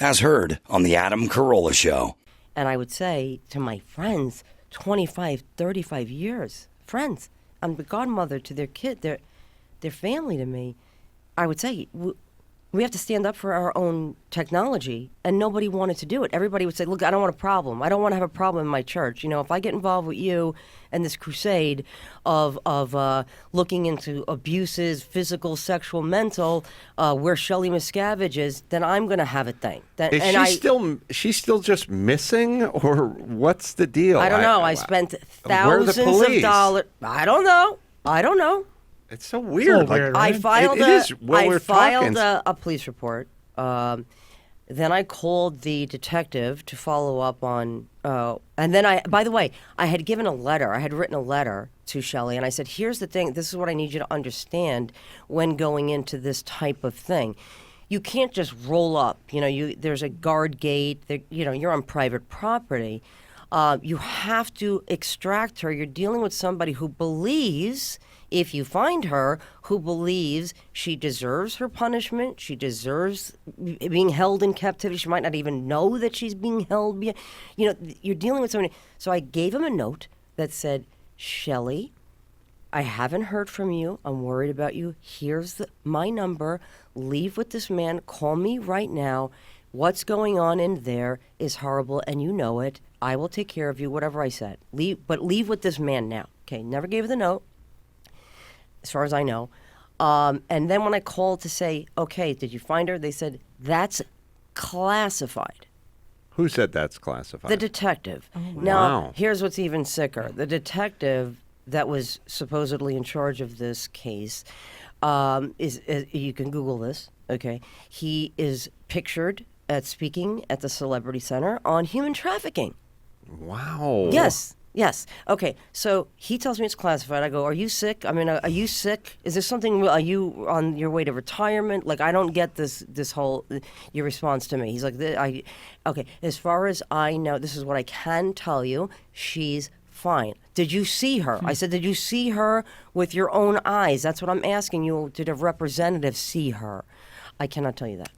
As heard on The Adam Carolla Show. And I would say to my friends, 25, 35 years, friends, I'm the godmother to their kid, their family to me. I would say, we have to stand up for our own technology, and nobody wanted to do it. Everybody would say, look, I don't want a problem. I don't want to have a problem in my church. You know, if I get involved with you and this crusade of looking into abuses, physical, sexual, mental, where Shelly Miscavige is, then I'm going to have a thing. She's still just missing, or what's the deal? I don't know. I spent thousands of dollars. I don't know. It's so weird. I filed a police report. Then I called the detective to follow up on, and then by the way, I had given a letter. I had written a letter to Shelly, and I said, here's the thing. This is what I need you to understand when going into this type of thing. You can't just roll up. You know, there's a guard gate. You're on private property. You have to extract her. You're dealing with somebody who believes, if you find her, who believes she deserves her punishment, she deserves being held in captivity. She might not even know that she's being held. You know, you're dealing with somebody. So I gave him a note that said, Shelly, I haven't heard from you. I'm worried about you. Here's my number. Leave with this man. Call me right now. What's going on in there is horrible, and you know it. I will take care of you, whatever I said. Leave with this man now. Okay, never gave her the note, as far as I know. And then when I called to say, okay, did you find her? They said, that's classified. Who said that's classified? The detective. Oh, wow. Now, here's what's even sicker. The detective that was supposedly in charge of this case is you can Google this, okay? He is pictured at speaking at the Celebrity Center on human trafficking. Wow. Yes. Okay. So he tells me it's classified. I go, are you sick? I mean, are you sick? Is there something? Are you on your way to retirement? Like, I don't get this whole your response to me. He's like, okay. As far as I know, this is what I can tell you. She's fine. Did you see her? I said, did you see her with your own eyes? That's what I'm asking you. Did a representative see her? I cannot tell you that.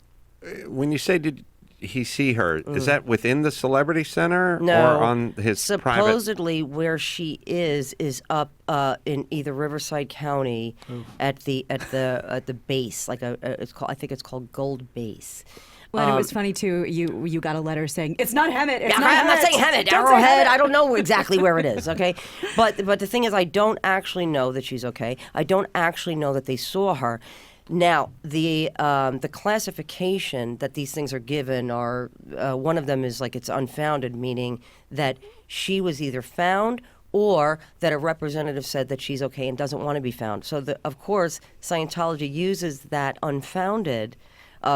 When you say did he see her, is that within the Celebrity Center? No. Or on his supposedly where she is up in either Riverside County at the base, like I think it's called Gold Base. Well, it was funny too. You got a letter saying it's not Hemet. I'm not saying Hemet. Arrowhead. I don't know exactly where it is. Okay, but the thing is, I don't actually know that she's okay. I don't actually know that they saw her. Now, the classification that these things are given are, one of them is like it's unfounded, meaning that she was either found or that a representative said that she's okay and doesn't want to be found. So, of course, Scientology uses that unfounded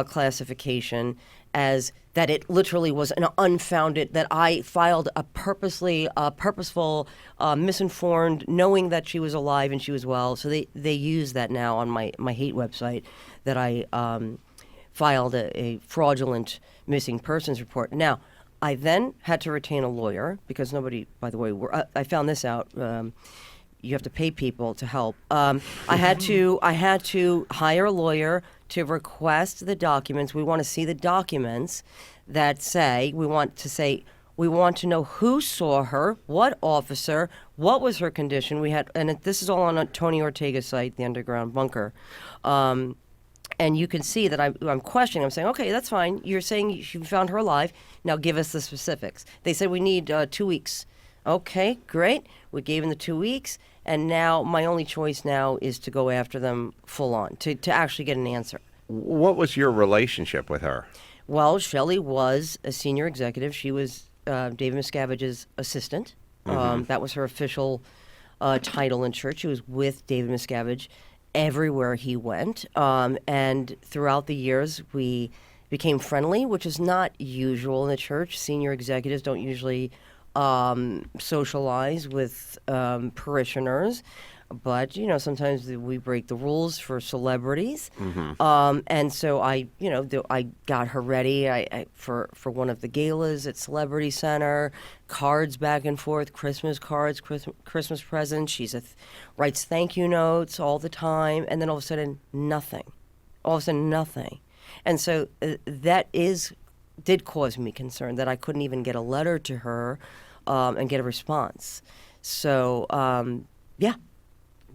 classification as that it literally was an unfounded, that I filed a purposeful, misinformed, knowing that she was alive and she was well. So they use that now on my hate website, that I filed a fraudulent missing persons report. Now, I then had to retain a lawyer because nobody, by the way, I found this out. You have to pay people to help. I had to hire a lawyer to request the documents. We want to see the documents that say, we want to know who saw her, what officer, what was her condition. This is all on Tony Ortega's site, The Underground Bunker. And you can see that I'm questioning. I'm saying, okay, that's fine. You're saying you found her alive. Now give us the specifics. They said we need 2 weeks. Okay, great. We gave them the 2 weeks, and now my only choice now is to go after them full on, to actually get an answer. What was your relationship with her? Well, Shelly was a senior executive. She was David Miscavige's assistant. That was her official title in church. She was with David Miscavige everywhere he went. And throughout the years, we became friendly, which is not usual in the church. Senior executives don't usually socialize with parishioners, but sometimes we break the rules for celebrities. And so I got her ready for one of the galas at Celebrity Center, cards back and forth, Christmas cards, Christmas presents. She writes thank you notes all the time, and then all of a sudden nothing. And so that is did cause me concern that I couldn't even get a letter to her and get a response. So, yeah.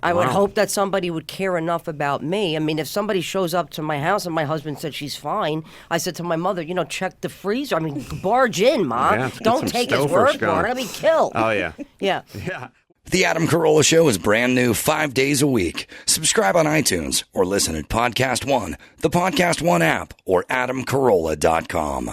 I would hope that somebody would care enough about me. I mean, if somebody shows up to my house and my husband said she's fine, I said to my mother, check the freezer. I mean, barge in, Ma. Yeah, Don't take his word for it. I'm going to be killed. Oh, yeah. Yeah. Yeah. The Adam Carolla Show is brand new 5 days a week. Subscribe on iTunes or listen at Podcast One, the Podcast One app, or AdamCarolla.com.